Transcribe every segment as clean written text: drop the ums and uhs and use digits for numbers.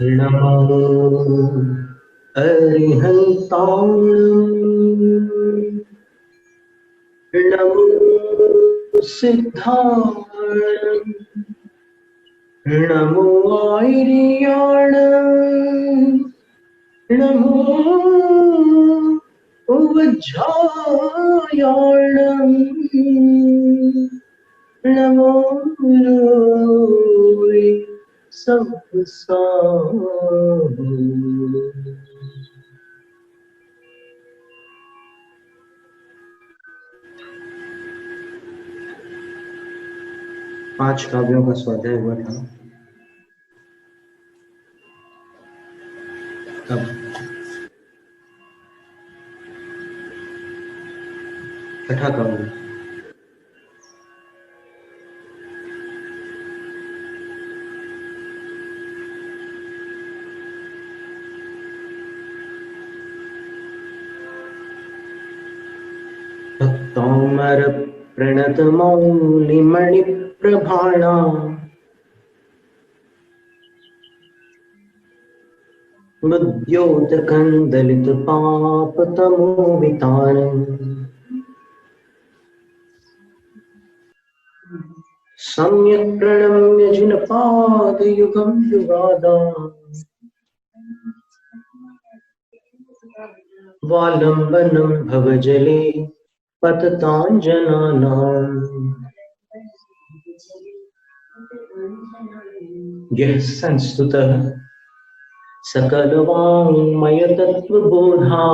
नमो अरिहन्ताणं नमो सिद्धाणं नमो आयर्याणं नमो उज्जायाणं नमो सबसा 5 काव्यों का स्वाध्याय हुआ था। अब छठा काव्य भक्तोमर प्रणत मौलिमणि प्रभाणा मुद्योत कंदलित पाप तमोवितानम् सम्यक् प्रणम्य जिनपाद युगं युगादा वालंबनं भवजले पतताञ्जनानाम् यः संस्तुतः सकलवाङ्मय तत्त्वबोधा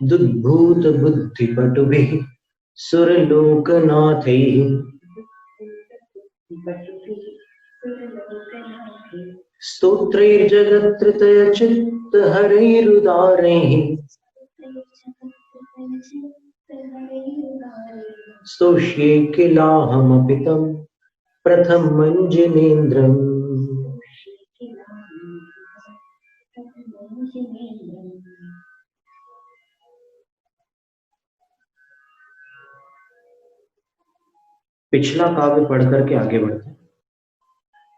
दुद्भूत बुद्धिपटुभिः सुरलोकनाथैः स्तोत्रैर्जगत्कृतय चित्तहरैरुदारैः स्तोष्ये किलाहमपि तं प्रथमञ्जनेन्द्रम् पिछला काव्य पढ़ करके आगे बढ़ते हैं।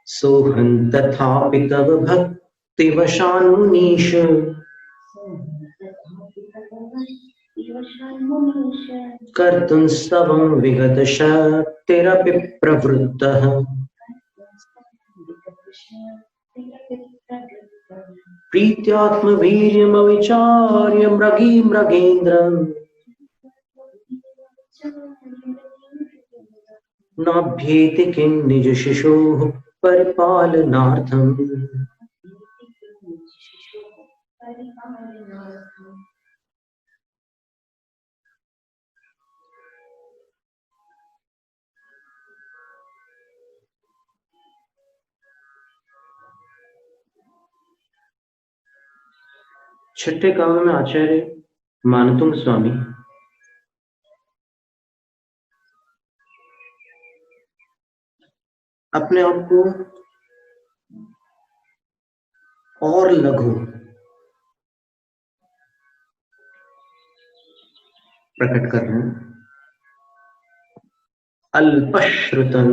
सोहं तथापि तव भक्तिवशान्मुनीश कर्तुं स्तवं विगत शक्तिरपि प्रवृत्तः प्रीत्यात्मवीर्यमविचार्य मृगीन्द्रम् नाभ्येति किं निज शिशोः परिपालनार्थम् छठे काव्य में आचार्य मानतुंग स्वामी अपने आप को और लघु प्रकट कर रहे हैं। अल्पश्रुतन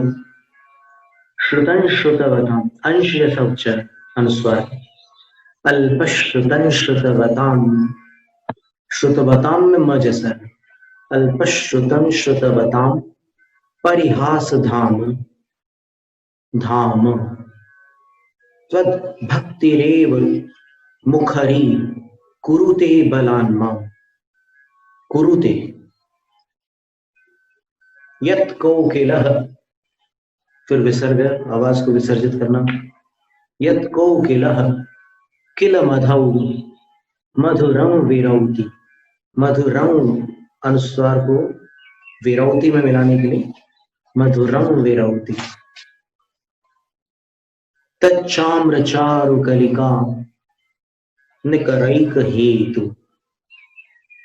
श्रुतन श्रुतवताम अंश जैसा उच्चार अनुस्वार अल्पश्रुतन श्रुतवताम श्रुतवताम में म जैसा है। अल्पश्रुतन श्रुतवताम परिहास धाम धाम त्वद भक्तिरेव मुखरी कुरुते बलान्मा कुरुते यत् कोकिलः फिर विसर्ग आवाज को विसर्जित करना यत् कोकिलः किल मधौ मधुरं विरौति मधुरं अनुस्वार को विरौति में मिलाने के लिए मधुरं विरौति तच्चाम्र चारु कलिका निकरैक हेतु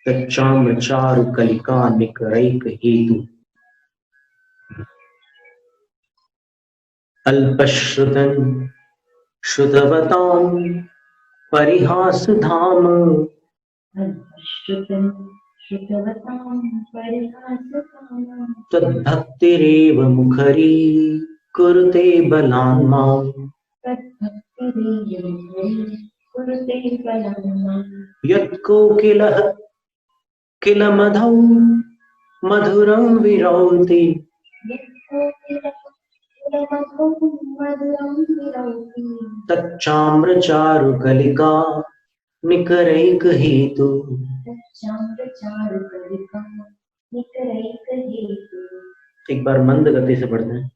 तच्चाम्र चारु कलिका निकरैक हेतु अल्पश्रुतन श्रुतवतां परिहास धाम श्रुतवतां परिहासधाम तद्भक्तिरेव मुखरी कुरुते बलान् माम् तद्भक्तिरेव कुरुते बलान् यत्कोकिलः किलमधौ मधुरं विरौति मधुरं विरौति तच्चाम्रचारुकलिका निकरैकहेतु। तच्चाम्रचारुकलिका निकरैकहेतु। एक बार मंद गति से पढ़ते हैं।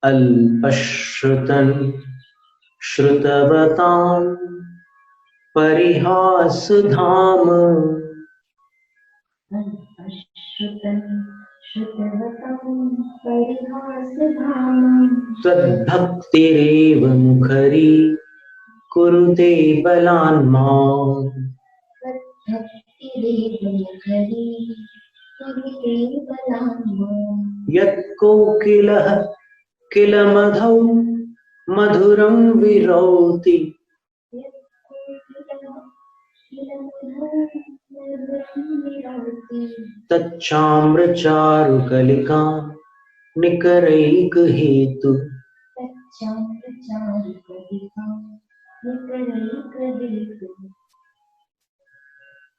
अल्पश्रुतं श्रुतवतां परिहासधाम अल्पश्रुतं श्रुतवतां परिहासधाम तद्भक्तिरेव मुखरी कुरुते बलान् माम् तद्भक्तिरेव मुखरी कुरुते बलान् माम् यत्कोकिलः किलमधौ मधुरं विरौति तच्चाम्रचारुकलिका निकरैकहेतु।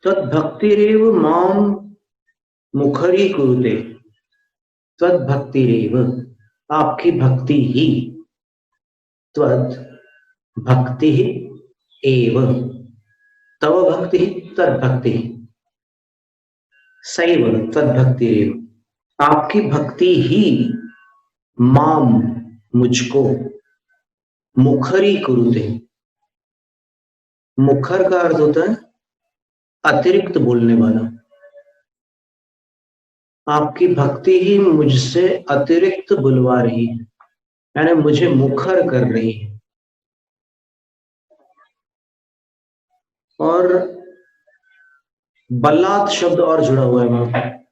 तद्भक्तिरेव मां मुखरी कुरुते। तद्भक्तिरेव आपकी भक्ति ही, त्वद् भक्ति एव तव भक्ति तद्भक्ति सैव तद्भक्तिरेव आपकी भक्ति ही माम मुझको मुखरी कुरुते। मुखर का अर्थ होता है अतिरिक्त बोलने वाला। आपकी भक्ति ही मुझसे अतिरिक्त बुलवा रही है, यानी मुझे मुखर कर रही है। और बलात् शब्द और जुड़ा हुआ है वहां पर।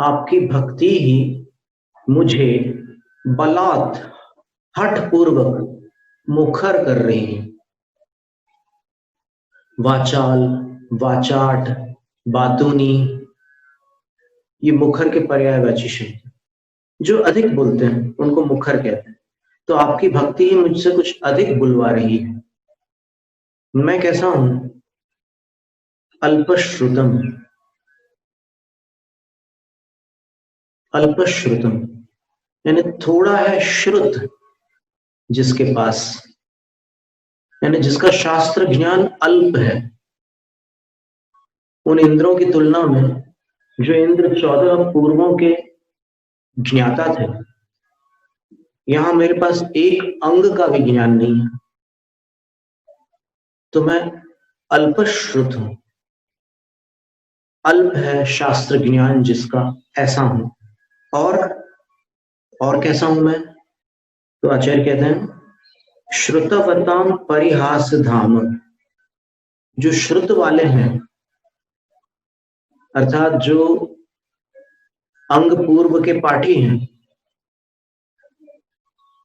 आपकी भक्ति ही मुझे बलात् हठ पूर्वक मुखर कर रही है। वाचाल, वाचाट, बातूनी, ये मुखर के पर्यायवाची शब्द। जो अधिक बोलते हैं उनको मुखर कहते हैं। तो आपकी भक्ति ही मुझसे कुछ अधिक बुलवा रही है। मैं कैसा हूं? अल्पश्रुतम। अल्पश्रुतम यानी थोड़ा है श्रुत जिसके पास, यानी जिसका शास्त्र ज्ञान अल्प है। उन इंद्रों की तुलना में जो इंद्र 14 पूर्वों के ज्ञाता थे, यहां मेरे पास एक अंग का भी ज्ञान नहीं है, तो मैं अल्पश्रुत हूं। अल्प है शास्त्र ज्ञान जिसका, ऐसा हूं। और कैसा हूं मैं? तो आचार्य कहते हैं श्रुतवताम परिहास धाम। जो श्रुत वाले हैं, अर्थात जो अंग पूर्व के पाठी हैं,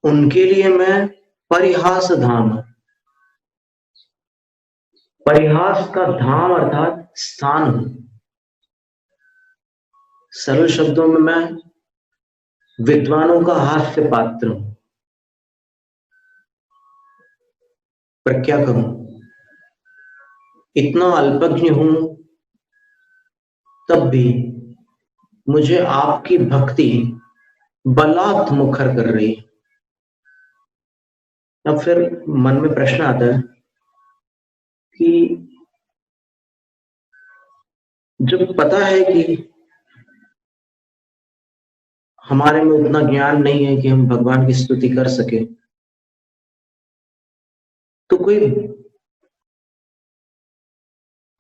उनके लिए मैं परिहास धाम। परिहास का धाम अर्थात स्थान हूं। सरल शब्दों में मैं विद्वानों का हास्य पात्र हूं। पर क्या करूं, इतना अल्पज्ञ हूं, तब भी मुझे आपकी भक्ति बलात् मुखर कर रही है। अब फिर मन में प्रश्न आता है कि जब पता है कि हमारे में उतना ज्ञान नहीं है कि हम भगवान की स्तुति कर सके, तो कोई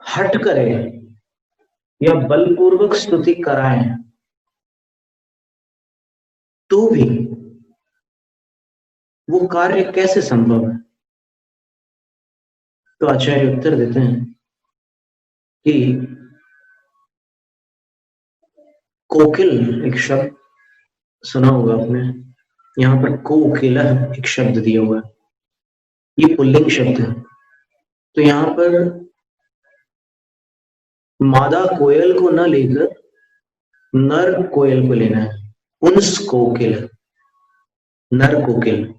हट करे या बलपूर्वक स्तुति कराए तो भी वो कार्य कैसे संभव है? तो आचार्य उत्तर देते हैं कि कोकिल एक शब्द सुना होगा आपने, यहां पर कोकिला एक शब्द दिया हुआ है, ये पुल्लिंग शब्द है। तो यहां पर मादा कोयल को न लेकर नर कोयल को लेना है। उन्स कोकिल, नर कोकिल।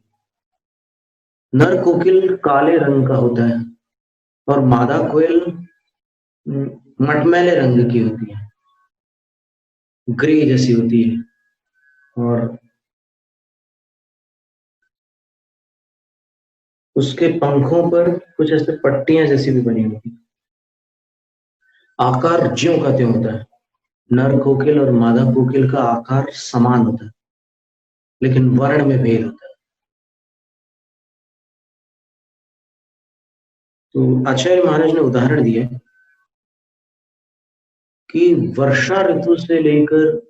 नर कोकिल काले रंग का होता है और मादा कोयल मटमैले रंग की होती है, ग्रे जैसी होती है, और उसके पंखों पर कुछ ऐसे पट्टियां जैसी भी बनी होती है। आकार ज्यों का त्यों होता है। नर कोकिल और मादा कोकिल का आकार समान होता है, लेकिन वर्ण में भेद होता है। तो आचार्य महाराज ने उदाहरण दिया कि वर्षा ऋतु से लेकर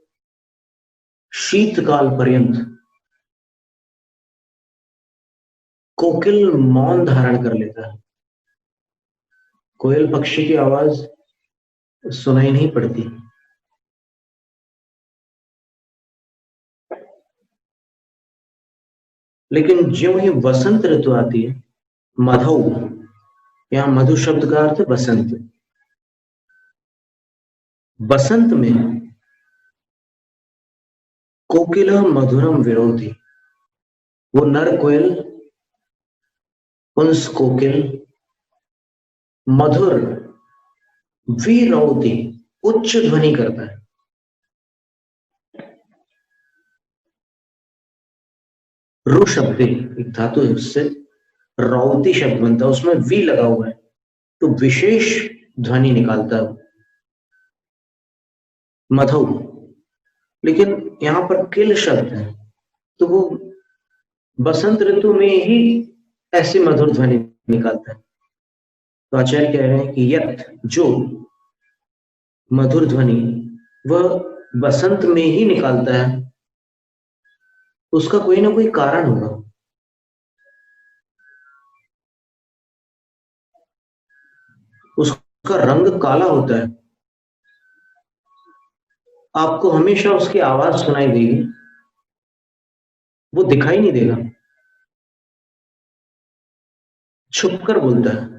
शीतकाल पर्यंत कोकिल मौन धारण कर लेता है। कोयल पक्षी की आवाज सुनाई नहीं पड़ती, लेकिन ज्यों ही वसंत ऋतु आती है, मधौ, यहां मधु शब्द का अर्थ है बसंत। बसंत में कोकिल मधुरम विरोधी, वो नर कोयल उन्स कोकिल मधुर विरोधी, उच्च ध्वनि करता है। रु शब्द एक धातु है, उससे रौती शब्द बनता है, उसमें वी लगा हुआ है, तो विशेष ध्वनि निकालता है मधु। लेकिन यहां पर किल शब्द है, तो वो बसंत ऋतु में ही ऐसी मधुर ध्वनि निकालता है। तो आचार्य कह रहे हैं कि यत, जो मधुर ध्वनि वह बसंत में ही निकालता है, उसका कोई ना कोई कारण होगा। उसका रंग काला होता है, आपको हमेशा उसकी आवाज सुनाई देगी, वो दिखाई नहीं देगा, छुपकर बोलता है।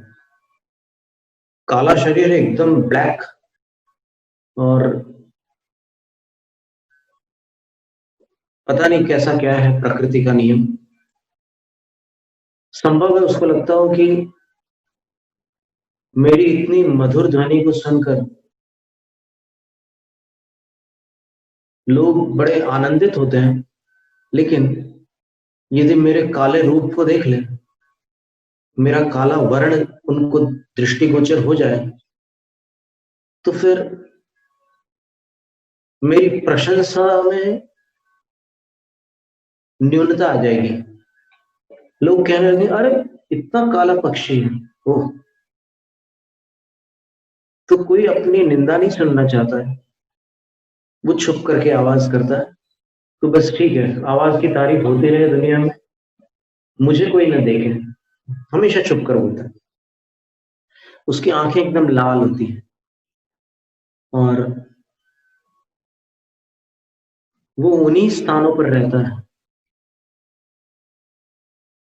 काला शरीर है, एकदम ब्लैक, और पता नहीं कैसा क्या है प्रकृति का नियम। संभव है उसको लगता हो कि मेरी इतनी मधुर ध्वनि को सुनकर लोग बड़े आनंदित होते हैं, लेकिन यदि मेरे काले रूप को देख ले, मेरा काला वर्ण उनको दृष्टिगोचर हो जाए, तो फिर मेरी प्रशंसा में न्यूनता आ जाएगी। लोग कहने लगे, अरे इतना काला पक्षी है वो। तो कोई अपनी निंदा नहीं सुनना चाहता है, वो छुप करके आवाज करता है। तो बस ठीक है, आवाज की तारीफ होती रहे दुनिया में, मुझे कोई ना देखे, हमेशा छुप कर बोलता है। उसकी आंखें एकदम लाल होती है, और वो उन्हीं स्थानों पर रहता है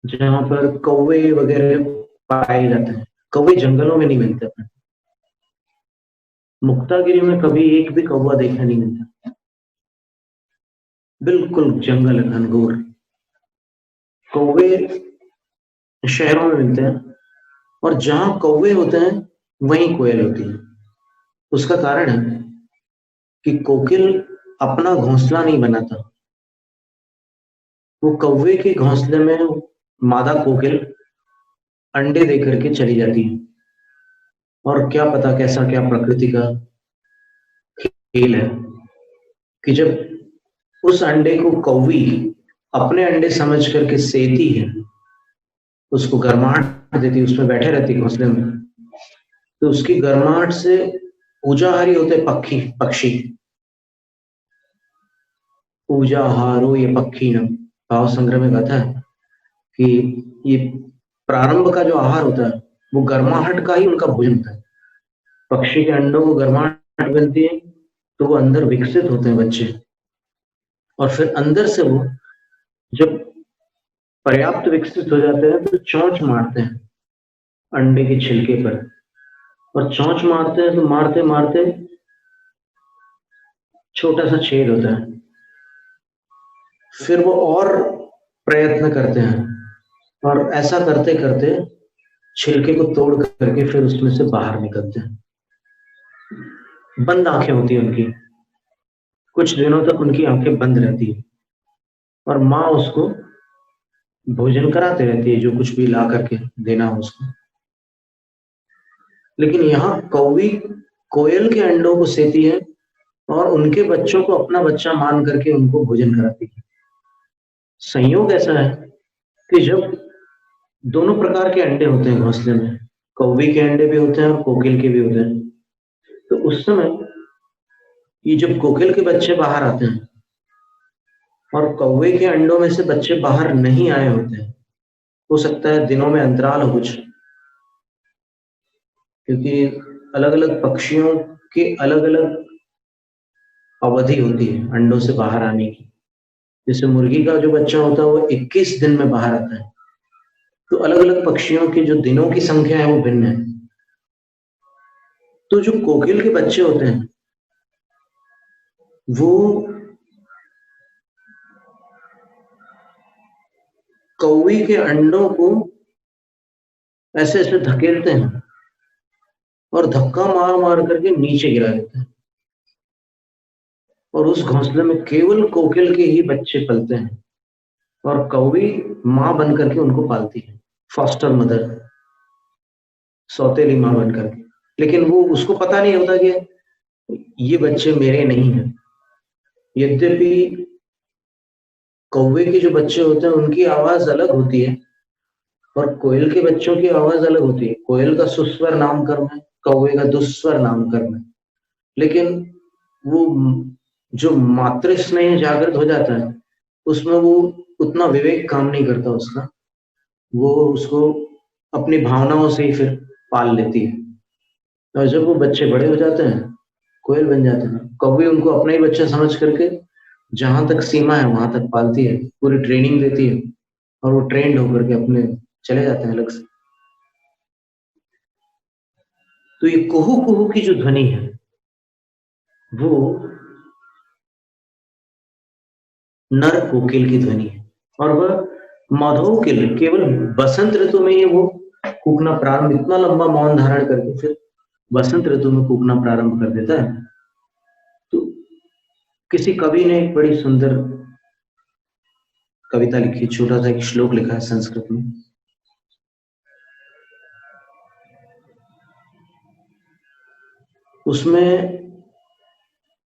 जहां पर कौवे वगैरह पाए जाते हैं। कौवे जंगलों में नहीं मिलते अपने। मुक्तागिरी में कभी एक भी कौवा देखा नहीं मिलता, बिल्कुल जंगल है घनघोर। कौवे शहरों में मिलते हैं, और जहां कौवे होते हैं वहीं कोयल होती है। उसका कारण है कि कोकिल अपना घोंसला नहीं बनाता, वो कौवे के घोंसले में मादा कोकिल अंडे दे करके चली जाती है। और क्या पता कैसा क्या प्रकृति का खेल है कि जब उस अंडे को कौवी अपने अंडे समझ करके सेती है, उसको गर्माहट देती, उसमें बैठे रहती घोंसले में, तो उसकी गर्माहट से पूजाहारी होते पक्षी। पूजाहारो ये पक्षी न, भाव संग्रह में कहता है कि ये प्रारंभ का जो आहार होता है वो गर्माहट का ही उनका भोजन होता है। पक्षी के अंडों को गर्माहट मिलती है, तो वो अंदर विकसित होते हैं बच्चे, और फिर अंदर से वो जब पर्याप्त विकसित हो जाते हैं तो चोंच मारते हैं अंडे के छिलके पर, और चोंच मारते हैं तो मारते मारते छोटा सा छेद होता है। फिर वो और प्रयत्न करते हैं और ऐसा करते करते छिलके को तोड़ करके फिर उसमें से बाहर निकलते हैं। बंद आंखें होती है उनकी, कुछ दिनों तक उनकी आंखें बंद रहती है और माँ उसको भोजन कराते रहती है, जो कुछ भी ला करके देना हो उसको। लेकिन यहाँ कौवी कोयल के अंडों को सेती है और उनके बच्चों को अपना बच्चा मान करके उनको भोजन कराती है। संयोग ऐसा है कि जब दोनों प्रकार के अंडे होते हैं घोंसले में, कौवी के अंडे भी होते हैं और कोकिल के भी होते हैं, तो उस समय ये जब कोकिल के बच्चे बाहर आते हैं और कौवे के अंडों में से बच्चे बाहर नहीं आए होते हैं, हो सकता है दिनों में अंतराल हो कुछ, क्योंकि अलग अलग पक्षियों की अलग अलग अवधि होती है अंडों से बाहर आने की। जैसे मुर्गी का जो बच्चा होता है वो 21 दिन में बाहर आता है, तो अलग अलग पक्षियों की जो दिनों की संख्या है वो भिन्न है। तो जो कोकिल के बच्चे होते हैं वो कौवी के अंडों को ऐसे ऐसे धकेलते हैं और धक्का मार मार करके नीचे गिरा देते हैं, और उस घोंसले में केवल कोकिल के ही बच्चे पलते हैं और कौवी माँ बन करके उनको पालती है, फॉस्टर मदर, सौतेली माँ बन करके। लेकिन वो उसको पता नहीं होता कि ये बच्चे मेरे नहीं हैं। यद्यपि कौवे के जो बच्चे होते हैं उनकी आवाज अलग होती है और कोयल के बच्चों की आवाज अलग होती है। कोयल का सुस्वर नामकरण है, कौवे का दुस्वर नामकरण है। लेकिन वो जो मातृ स्नेह जागृत हो जाता है उसमें वो उतना विवेक काम नहीं करता उसका, वो उसको अपनी भावनाओं से ही फिर पाल लेती है। और जब वो बच्चे बड़े हो जाते हैं, कोयल बन जाते हैं, कौवे उनको अपना ही बच्चा समझ करके जहां तक सीमा है वहां तक पालती है, पूरी ट्रेनिंग देती है और वो ट्रेंड होकर के अपने चले जाते हैं अलग से। तो ये कुहू कुहू की जो ध्वनि है वो नर कोकिल की ध्वनि है, और वह माधव के लिए केवल बसंत ऋतु में ही वो कूकना प्रारंभ, इतना लंबा मौन धारण करके फिर बसंत ऋतु में कूकना प्रारंभ कर देता है। तो किसी कवि ने एक बड़ी सुंदर कविता लिखी, छोटा सा एक श्लोक लिखा है संस्कृत में। उसमें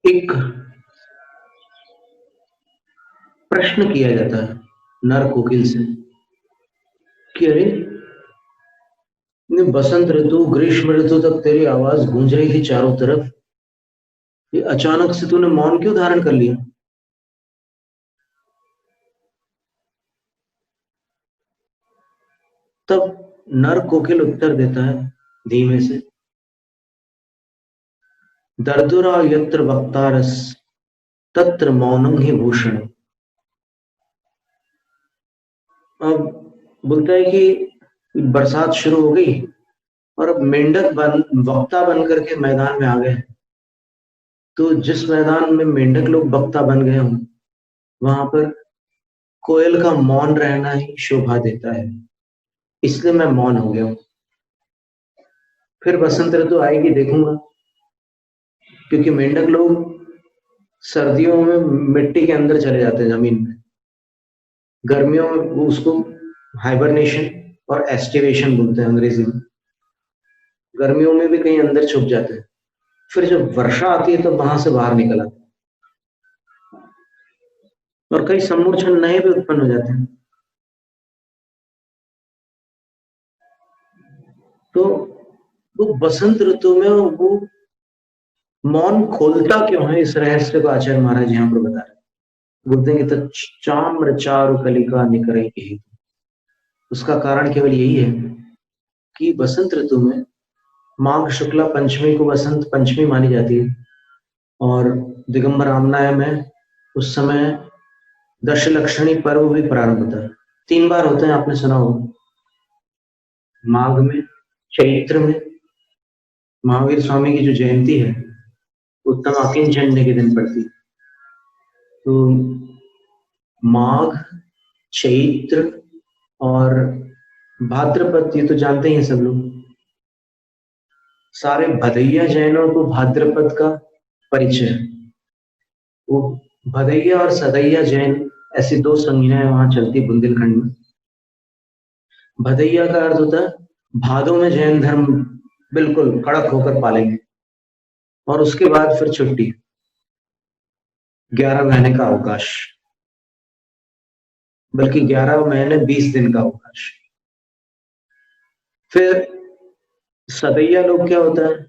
एक प्रश्न किया जाता है नर कोकिल से कि अरे बसंत ऋतु ग्रीष्म ऋतु तक तेरी आवाज गूंज रही थी चारों तरफ, ये अचानक से तूने मौन क्यों धारण कर लिया? तब नर कोकिल उत्तर देता है धीमे से, दर्दुरा यत्र वक्तारस तत्र मौनम ही भूषण। अब बोलता है कि बरसात शुरू हो गई और अब मेंढक वक्ता बन करके मैदान में आ गए। तो जिस मैदान में मेंढक लोग वक्ता बन गए हों वहां पर कोयल का मौन रहना ही शोभा देता है, इसलिए मैं मौन हो गया हूं। फिर बसंत ऋतु आएगी देखूंगा, क्योंकि मेंढक लोग सर्दियों में मिट्टी के अंदर चले जाते हैं जमीन में, गर्मियों में वो उसको हाइबरनेशन और एस्टिवेशन बोलते हैं अंग्रेजी में, गर्मियों में भी कहीं अंदर छुप जाते हैं। फिर जब वर्षा आती है तो वहां से बाहर निकल आते हैं और कई सम्मोचन नए भी उत्पन्न हो जाते हैं। तो वो बसंत ऋतु में वो मौन खोलता क्यों है, इस रहस्य को आचार्य महाराज यहाँ पर बता रहे हैं। बोलते हैं कि तो चाम्र चारु कलिका निकरे यही, उसका कारण केवल यही है कि बसंत ऋतु में माघ शुक्ला पंचमी को बसंत पंचमी मानी जाती है और दिगंबर रामनाय में उस समय दशलक्षणी पर्व भी प्रारंभ होता है। 3 बार होते हैं, आपने सुना हो, माघ में, चैत्र में महावीर स्वामी की जो जयंती है उत्तम अकिंचन्य के दिन पड़ती है। तो माघ, चैत्र और भाद्रपद ये तो जानते ही हैं सब लोग। सारे भदैया जैनों को भाद्रपद का परिचय है। वो भदैया और सदैया जैन ऐसी दो संज्ञाएं वहां चलती बुंदेलखंड में। भदैया का अर्थ होता है भादों में जैन धर्म बिल्कुल कड़क होकर पालेंगे, और उसके बाद फिर छुट्टी, 11 महीने का अवकाश, बल्कि 11 महीने 20 दिन का अवकाश। फिर सदैया लोग क्या होता है,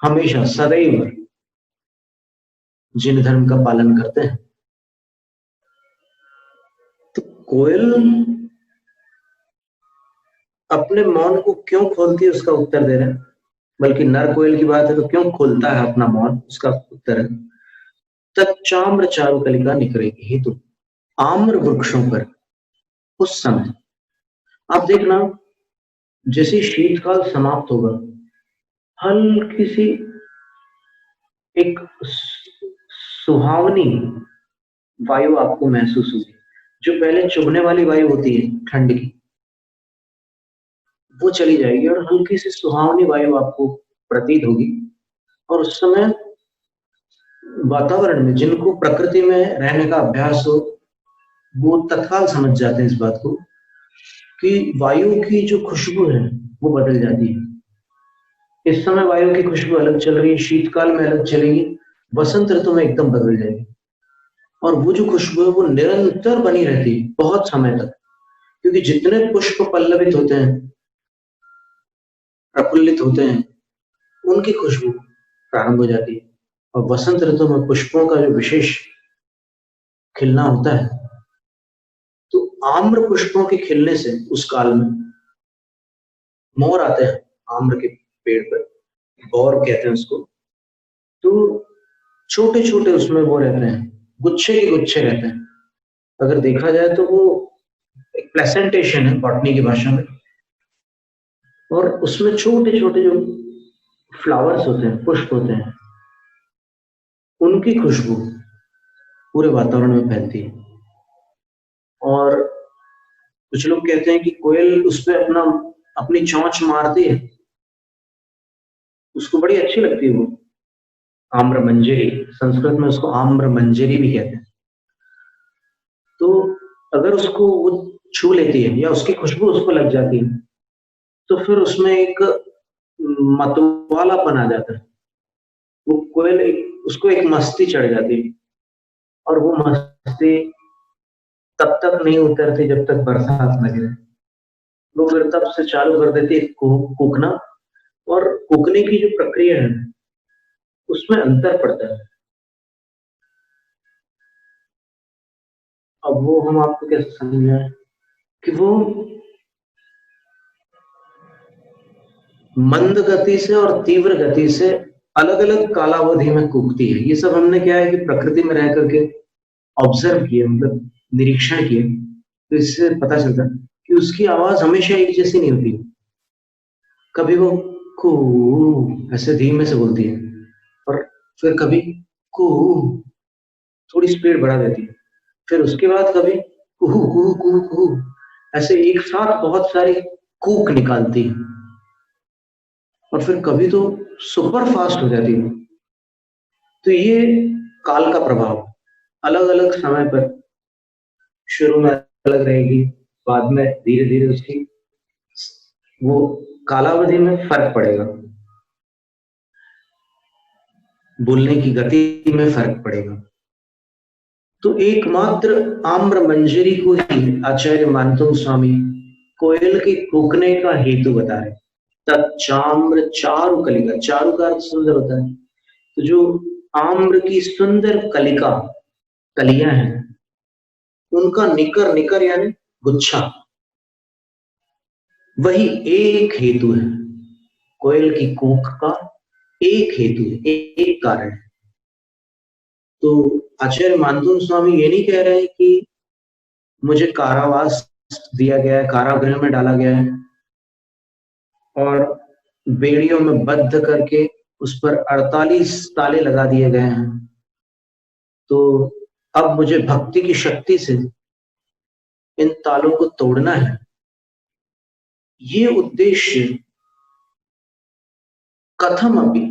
हमेशा सदैव जिन धर्म का पालन करते हैं। तो कोयल अपने मौन को क्यों खोलती है उसका उत्तर दे रहे हैं, बल्कि नर कोयल की बात है तो क्यों खोलता है अपना मौन, उसका उत्तर है तच्चाम्र चारुकलिका निकरेगी हेतु। आम्र वृक्षों पर उस समय आप देखना, जैसे शीतकाल समाप्त होगा, हल्की सी एक सुहावनी वायु आपको महसूस होगी। जो पहले चुभने वाली वायु होती है ठंड की, वो चली जाएगी और हल्की सी सुहावनी वायु आपको प्रतीत होगी। और उस समय वातावरण में जिनको प्रकृति में रहने का अभ्यास हो, वो तत्काल समझ जाते हैं इस बात को कि वायु की जो खुशबू है वो बदल जाती है। इस समय वायु की खुशबू अलग चल रही है, शीतकाल में अलग चलेगी, वसंत ऋतु में एकदम बदल जाएगी। और वो जो खुशबू है वो निरंतर बनी रहती है बहुत समय तक, क्योंकि जितने पुष्प पल्लवित होते हैं, प्रफुल्लित होते हैं, उनकी खुशबू प्रारंभ हो जाती है। और वसंत ऋतु में पुष्पों का जो विशेष खिलना होता है, तो आम्र पुष्पों के खिलने से उस काल में मोर आते हैं आम्र के पेड़ पर, बौर कहते हैं उसको। तो छोटे छोटे उसमें वो रहते हैं, गुच्छे के गुच्छे रहते हैं। अगर देखा जाए तो वो एक प्लेसेंटेशन है बॉटनी की भाषा में, और उसमें छोटे छोटे जो फ्लावर्स होते हैं, पुष्प होते हैं, उनकी खुशबू पूरे वातावरण में फैलती है। और कुछ लोग कहते हैं कि कोयल उस पर अपनी चोंच मारती है, उसको बड़ी अच्छी लगती है वो आम्र मंजरी, संस्कृत में उसको आम्र मंजरी भी कहते हैं। तो अगर उसको वो छू लेती है या उसकी खुशबू उसको लग जाती है, तो फिर उसमें एक मतवालापन आ जाता है। वो कोयल उसको एक मस्ती चढ़ जाती है, और वो मस्ती तब तक नहीं उतरती जब तक बरसात न गिरे। वो फिर तब से चालू कर देती है कूकना, और कूकने की जो प्रक्रिया है उसमें अंतर पड़ता है। अब वो हम आपको कैसे समझाएं कि वो मंद गति से और तीव्र गति से अलग अलग कालावधि में कूकती है। ये सब हमने क्या है कि प्रकृति में रह करके ऑब्जर्व किया, मतलब निरीक्षण किया, तो इससे पता चलता कि उसकी आवाज हमेशा एक जैसी नहीं होती। कभी वो कू ऐसे धीमे से बोलती है, और फिर कभी कू थोड़ी स्पीड बढ़ा देती है, फिर उसके बाद कभी कुहू कुहू कुहू कुहू ऐसे एक साथ बहुत सारी कूक निकालती है, और फिर कभी तो सुपर फास्ट हो जाती है। तो ये काल का प्रभाव अलग अलग समय पर, शुरू में अलग रहेगी, बाद में धीरे धीरे उसकी वो कालावधि में फर्क पड़ेगा, बोलने की गति में फर्क पड़ेगा। तो एकमात्र आम्र मंजरी को ही आचार्य मानतों स्वामी कोयल के कूकने का हेतु बता रहे। तच्चाम्र चारु कलिका, चारु का अर्थ सुंदर होता है, तो जो आम्र की सुंदर कलिका, कलियां हैं, उनका निकर, निकर यानी गुच्छा, वही एक हेतु है। कोयल की कूक का एक हेतु है, एक कारण है। तो आचार्य मानतों स्वामी ये नहीं कह रहे हैं कि मुझे कारावास दिया गया है, कारागृह में डाला गया है, और बेड़ियों में बद्ध करके उस पर 48 ताले लगा दिए गए हैं। तो अब मुझे भक्ति की शक्ति से इन तालों को तोड़ना है। ये उद्देश्य कथम अभी,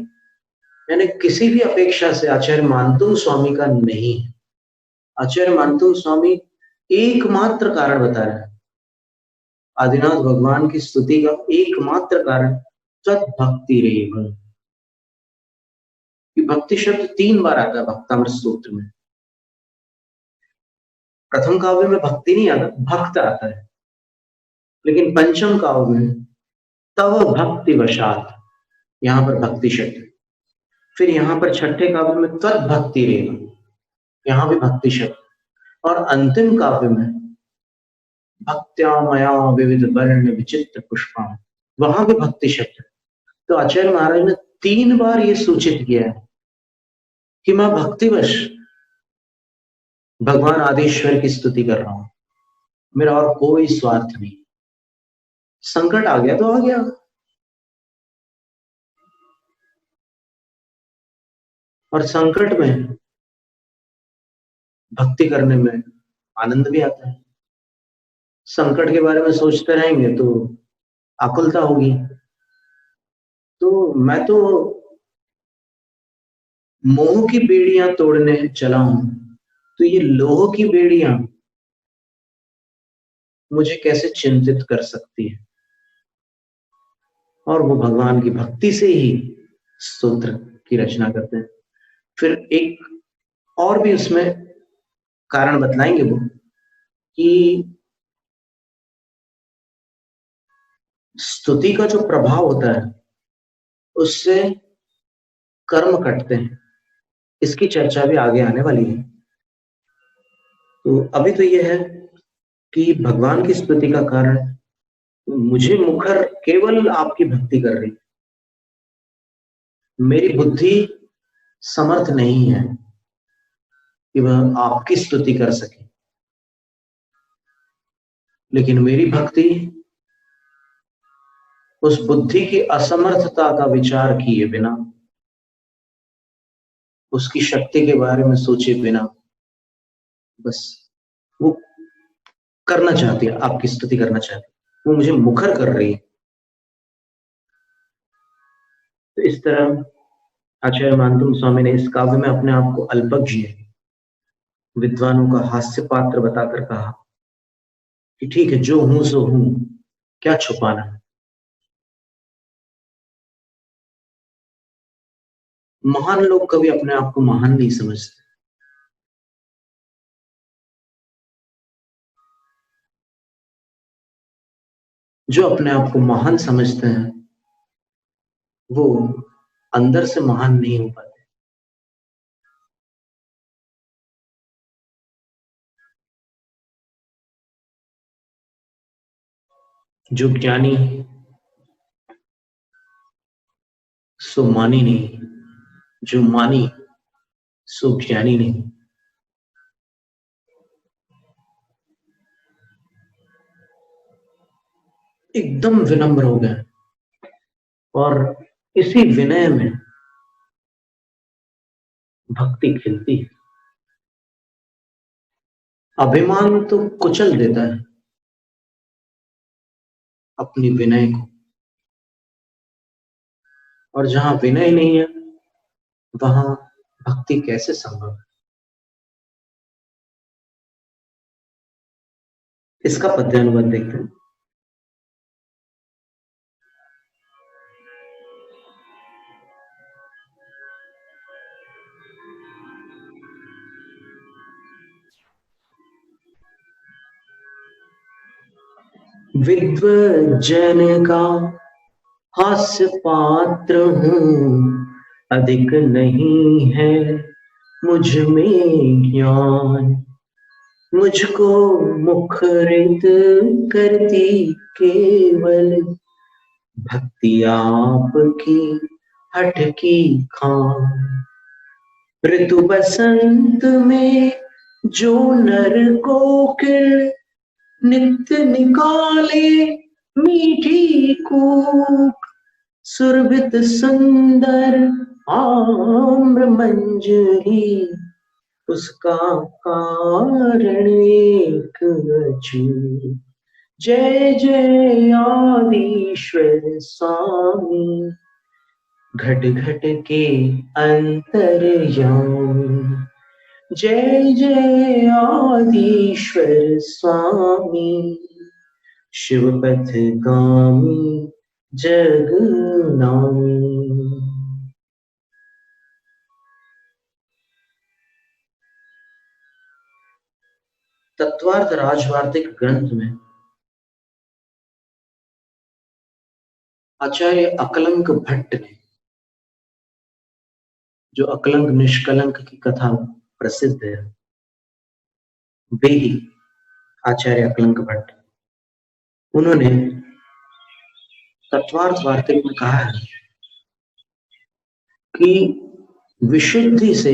यानी किसी भी अपेक्षा से आचार्य मानतुंग स्वामी का नहीं है। आचार्य मानतुंग स्वामी एकमात्र कारण बता रहे हैं। आदिनाथ भगवान की स्तुति का एकमात्र कारण सद्भक्ति रेव। भक्ति शब्द 3 बार आता है भक्तामृत स्तोत्र में। प्रथम काव्य में भक्ति नहीं आता, भक्त आता है, लेकिन पंचम काव्य में तव भक्ति वशात, यहां पर भक्ति शब्द। फिर यहां पर छठे काव्य में तद्भक्ति रेव, यहां भी भक्ति शब्द। और अंतिम काव्य में भक्त्या मया विविध वर्ण विचित्र पुष्पा, वहां भी भक्ति शब्द। तो आचार्य महाराज ने 3 बार ये सूचित किया है कि मैं भक्तिवश भगवान आदिश्वर की स्तुति कर रहा हूं, मेरा और कोई स्वार्थ नहीं। संकट आ गया तो आ गया, और संकट में भक्ति करने में आनंद भी आता है। संकट के बारे में सोचते रहेंगे तो आकुलता होगी। तो मैं तो मोह की बेड़ियां तोड़ने चला हूं, तो ये लोह की बेड़ियां मुझे कैसे चिंतित कर सकती है। और वो भगवान की भक्ति से ही स्तोत्र की रचना करते हैं। फिर एक और भी उसमें कारण बतलाएंगे वो, कि स्तुति का जो प्रभाव होता है उससे कर्म कटते हैं। इसकी चर्चा भी आगे आने वाली है। तो अभी तो यह है कि भगवान की स्तुति का कारण मुझे मुखर केवल आपकी भक्ति कर रही, मेरी बुद्धि समर्थ नहीं है कि वह आपकी स्तुति कर सके। लेकिन मेरी भक्ति उस बुद्धि की असमर्थता का विचार किए बिना, उसकी शक्ति के बारे में सोचे बिना, बस वो करना चाहती है, आपकी स्तुति करना चाहती है, वो मुझे मुखर कर रही है। तो इस तरह आचार्य मानतुंग स्वामी ने इस काव्य में अपने आप को अल्पज्ञ, विद्वानों का हास्य पात्र बताकर कहा कि ठीक है, जो हूं सो हूं, क्या छुपाना। महान लोग कभी अपने आप को महान नहीं समझते। जो अपने आप को महान समझते हैं वो अंदर से महान नहीं हो पाते। जो ज्ञानी सो मानी नहीं, जो मानी सो ज्ञानी नहीं। एकदम विनम्र हो गए, और इसी विनय में भक्ति खिलती है। अभिमान तो कुचल देता है अपनी विनय को, और जहां विनय नहीं है वहां भक्ति कैसे संभव है। इसका पद्यानुवाद देखते हैं। विद्वज्जन का हास्य पात्र हूँ, अधिक नहीं है मुझ में ज्ञान, मुझको मुखरित करती केवल भक्ति आपकी हठ की खान। ऋतु बसंत में जो नर कोकिल नित्य निकाले मीठी कूक, सुरभित सुंदर आम्र मंजरी, उसका कारण एक अछूत। जय जय आदिश्वर स्वामी, घट घट के अंतर्यामी। जय जय आदिश्वर स्वामी, शिवपथ गामी जगनामी। तत्वार्थ राजवार्तिक ग्रंथ में आचार्य अकलंक भट्ट ने, जो अकलंक निष्कलंक की कथा प्रसिद्ध है, वे ही आचार्य अकलंक भट्ट, उन्होंने तत्वार्थ वार्तिक में कहा है कि विशुद्धि से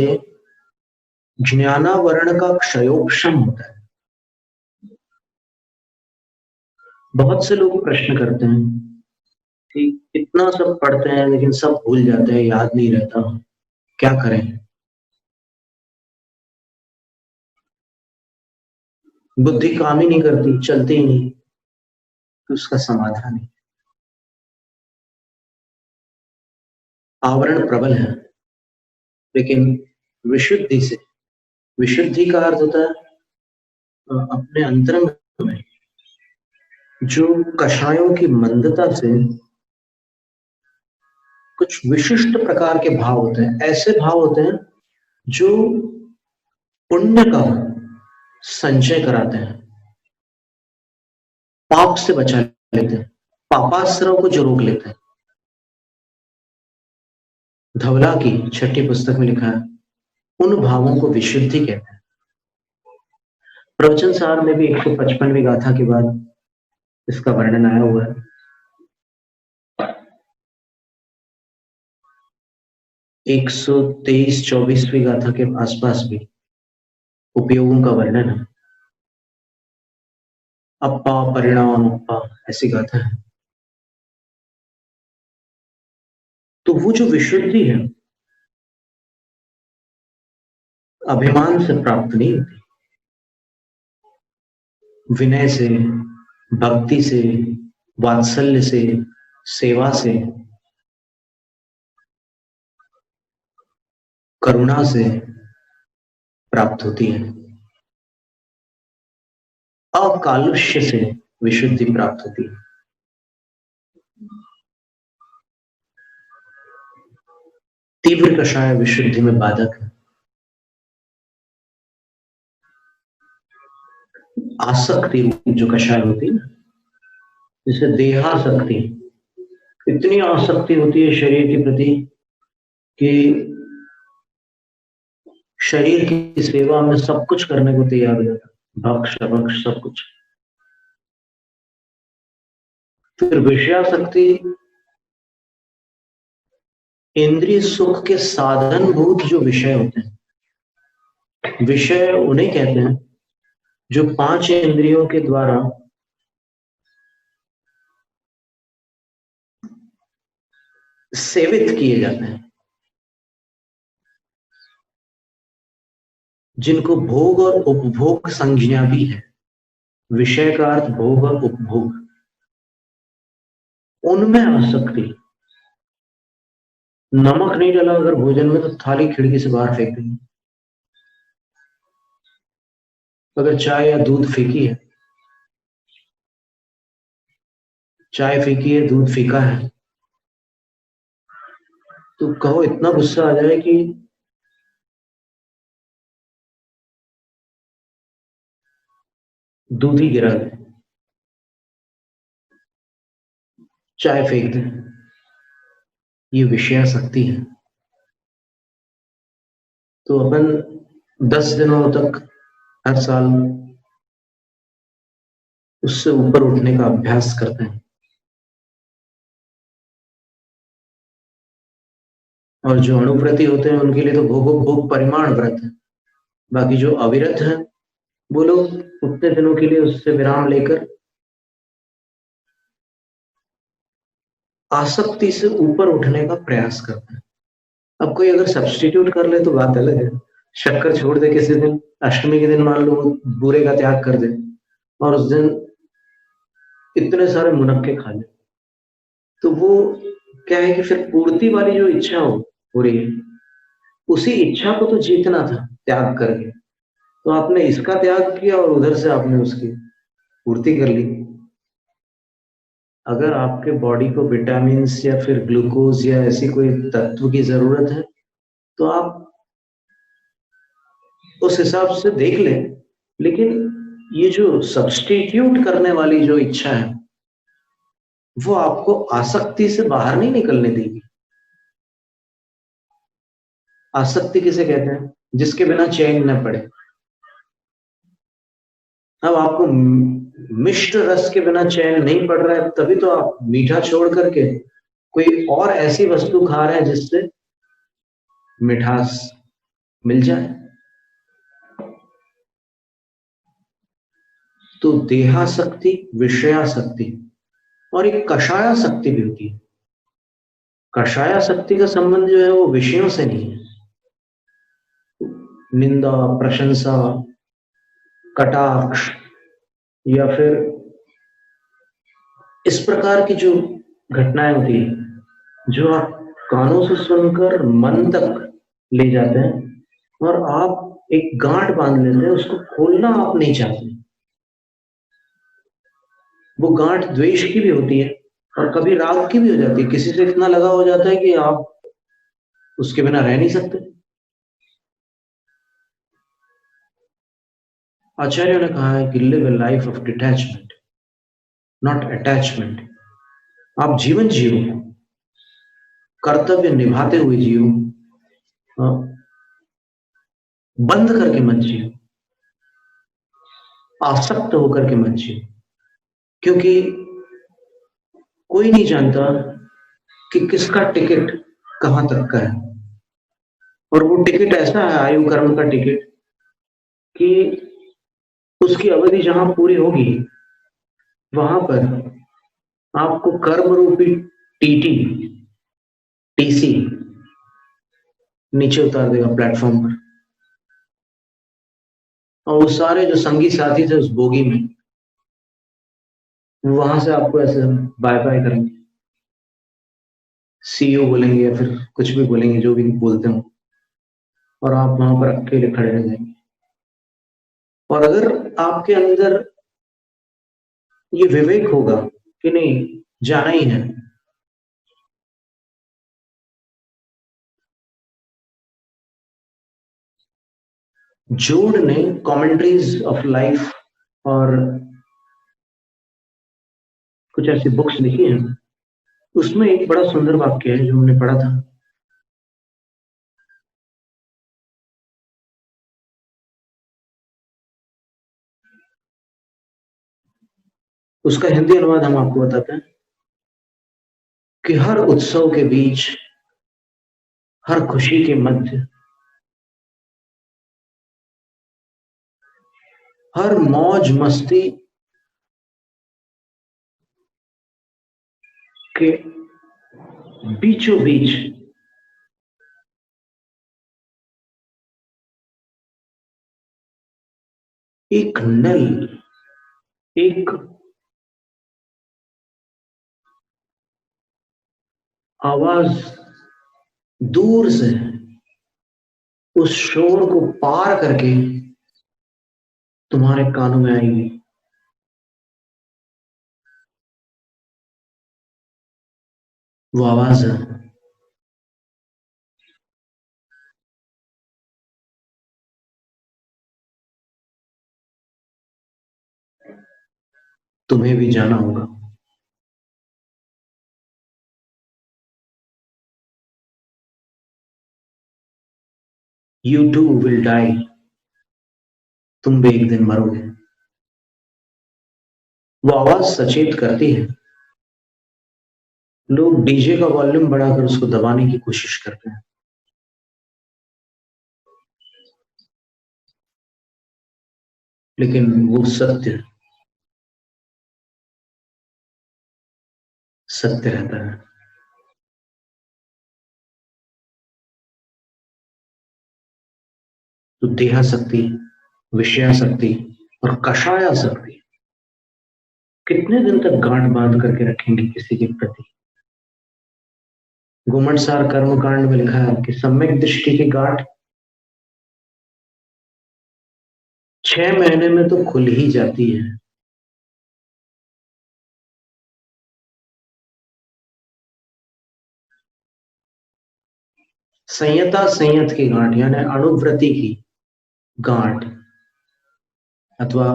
ज्ञानावरण का क्षयोपशम होता है। बहुत से लोग प्रश्न करते हैं कि इतना सब पढ़ते हैं लेकिन सब भूल जाते हैं, याद नहीं रहता, क्या करें? बुद्धि काम ही नहीं करती, चलती ही नहीं, तो उसका समाधान है। आवरण प्रबल है, लेकिन विशुद्धि से, विशुद्धि का अर्थ होता है अपने अंतरंग में जो कषायों की मंदता से कुछ विशिष्ट प्रकार के भाव होते हैं। ऐसे भाव होते हैं जो पुण्य का संचय कराते हैं, पाप से बचा लेते हैं, पापाश्रव को जो रोक लेते हैं। धवला की छठी पुस्तक में लिखा है, उन भावों को विशुद्धि कहते हैं। प्रवचन सार में भी 155वीं गाथा के बाद इसका वर्णन आया हुआ है। 123-24वीं गाथा के आसपास भी उपयोगों का वर्णन है। अप्पा परिणाम अप्पा, ऐसी गाथा है। तो वो जो विशुद्धि है अभिमान से प्राप्त नहीं होती, विनय से, भक्ति से, वात्सल्य से, सेवा से, करुणा से प्राप्त होती है। अकालुष्य से विशुद्धि प्राप्त होती है। तीव्र कषाय विशुद्धि में बाधक है। आसक्ति रूप जो कषाय होती है, जैसे देहासक्ति, इतनी आसक्ति होती है शरीर के प्रति कि शरीर की सेवा में सब कुछ करने को तैयार हो जाता, भक्ष भक्ष सब कुछ। फिर विषयासक्ति, इंद्रिय सुख के साधनभूत जो विषय होते हैं, विषय उन्हें कहते हैं जो 5 इंद्रियों के द्वारा सेवित किए जाते हैं, जिनको भोग और उपभोग संज्ञा भी है। विषय का अर्थ भोग और उपभोग, उनमें आसक्ति। नमक नहीं डाला अगर भोजन में तो थाली खिड़की से बाहर फेंक देंगे। अगर चाय या दूध फीकी है, चाय फीकी है, दूध फीका है, तो कहो इतना गुस्सा आ जाए कि दूध ही गिरा दे, चाय फेंक दे। ये विषयासक्ति है। तो अपन 10 दिनों तक हर साल उससे ऊपर उठने का अभ्यास करते हैं, और जो अणुव्रती होते हैं उनके लिए तो भोग भोग परिमाण व्रत है। बाकी जो अविरत है वो लोग उतने दिनों के लिए उससे विराम लेकर आसक्ति से ऊपर उठने का प्रयास करता है। अब कोई अगर सब्स्टिट्यूट कर ले तो बात अलग है, शक्कर छोड़ दे किसी दिन, अष्टमी के दिन मान लो वो बुरे का त्याग कर दे और उस दिन इतने सारे मुनक्के खा ले, तो वो क्या है कि फिर पूर्ति वाली जो इच्छा हो रही है, उसी इच्छा को तो जीतना था त्याग करके, तो आपने इसका त्याग किया और उधर से आपने उसकी पूर्ति कर ली। अगर आपके बॉडी को विटामिन्स या फिर ग्लूकोज या ऐसी कोई तत्व की जरूरत है तो आप उस हिसाब से देख लें, लेकिन ये जो सब्स्टिट्यूट करने वाली जो इच्छा है वो आपको आसक्ति से बाहर नहीं निकलने देगी। आसक्ति किसे कहते हैं? जिसके बिना चैन न पड़े। अब आपको मिष्ट रस के बिना चैन नहीं पड़ रहा है, तभी तो आप मीठा छोड़ करके कोई और ऐसी वस्तु खा रहे हैं जिससे मिठास मिल जाए। तो देहासक्ति, विषयासक्ति और एक कषायासक्ति भी होती है। कषायासक्ति का संबंध जो है वो विषयों से नहीं है। निंदा, प्रशंसा, कटाक्ष या फिर इस प्रकार की जो घटनाएं होती है जो आप कानों से सुनकर मन तक ले जाते हैं और आप एक गांठ बांध लेते हैं, उसको खोलना आप नहीं चाहते। वो गांठ द्वेष की भी होती है और कभी राग की भी हो जाती है, किसी से इतना लगा हो जाता है कि आप उसके बिना रह नहीं सकते। आचार्य ने कहा है कि live A life of detachment not attachment. आप जीवन जियो, कर्तव्य निभाते हुए जियो, बंद करके मत जियो, आसक्त होकर के मत जियो, क्योंकि कोई नहीं जानता कि किसका टिकट कहां तक का है। और वो टिकट ऐसा है, आयु कर्म का टिकट, कि उसकी अवधि जहां पूरी होगी वहां पर आपको कर्म रूपी टीटी, टीसी नीचे उतार देगा प्लेटफॉर्म पर, और वो सारे जो संगी साथी थे उस बोगी में, वहां से आपको ऐसे बाय बाय करेंगे, सीईओ बोलेंगे या फिर कुछ भी बोलेंगे, जो भी बोलते हो, और आप वहां पर अकेले खड़े रह जाएंगे। और अगर आपके अंदर ये विवेक होगा कि नहीं जाना ही है, जोड ने कमेंट्रीज ऑफ लाइफ और कुछ ऐसी बुक्स लिखी हैं, उसमें एक बड़ा सुंदर वाक्य है जो हमने पढ़ा था। उसका हिंदी अनुवाद हम आपको बताते हैं कि हर उत्सव के बीच, हर खुशी के मध्य, हर मौज मस्ती के बीचों बीच एक नल, एक आवाज दूर से उस शोर को पार करके तुम्हारे कानों में आएगी। वो आवाज है तुम्हें भी जाना होगा। यू टू विल डाई, तुम भी एक दिन मरोगे। वो आवाज सचेत करती है। लोग डीजे का वॉल्यूम बढ़ाकर उसको दबाने की कोशिश करते हैं, लेकिन वो सत्य सत्य रहता है। तो देहासक्ति, विषयासक्ति और कषायासक्ति कितने दिन तक गांठ बांध करके रखेंगे किसी के प्रति। गुमटसार कर्मकांड में लिखा है कि सम्यक दृष्टि की गांठ 6 महीने में तो खुल ही जाती है। संयता संयत की गांठ यानी अनुव्रति की गांठ अथवा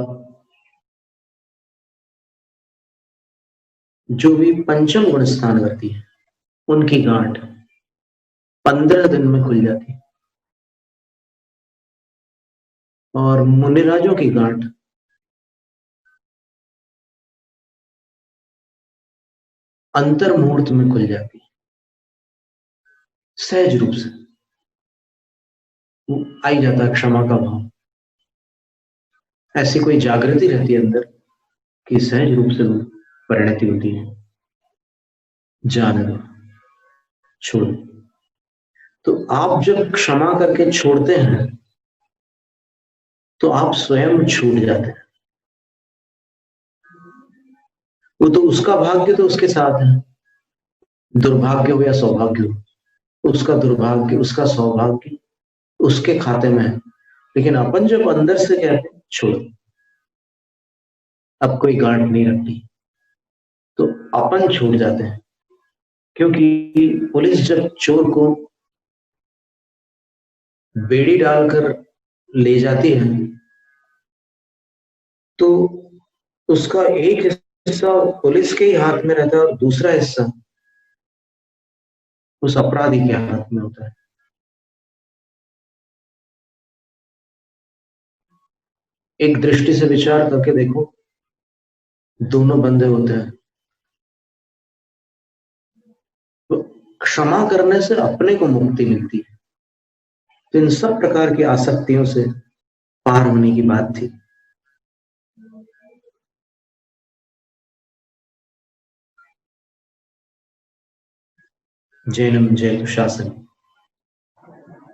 जो भी पंचम गुण स्थान करती है उनकी गांठ 15 दिन में खुल जाती है। और मुनिराजों की गांठ अंतर मुहूर्त में खुल जाती है, सहज रूप से आई जाता है क्षमा का भाव। ऐसी कोई जागृति रहती है अंदर कि सहज रूप से वो परिणति होती है। जाने दो, छोड़। तो आप जब क्षमा करके छोड़ते हैं तो आप स्वयं छूट जाते हैं। वो तो उसका भाग्य तो उसके साथ है, दुर्भाग्य हो या सौभाग्य हो, उसका दुर्भाग्य उसका सौभाग्य उसके खाते में है। लेकिन अपन जब अंदर से कहते हैं छोड़, अब कोई गांठ नहीं रखनी, तो अपन छूट जाते हैं। क्योंकि पुलिस जब चोर को बेड़ी डालकर ले जाती है तो उसका एक हिस्सा पुलिस के ही हाथ में रहता है और दूसरा हिस्सा उस अपराधी के हाथ में होता है। एक दृष्टि से विचार करके देखो, दोनों बंदे होते हैं। तो क्षमा करने से अपने को मुक्ति मिलती है। तो इन सब प्रकार की आसक्तियों से पार होने की बात थी। जैनम जयतु शासन।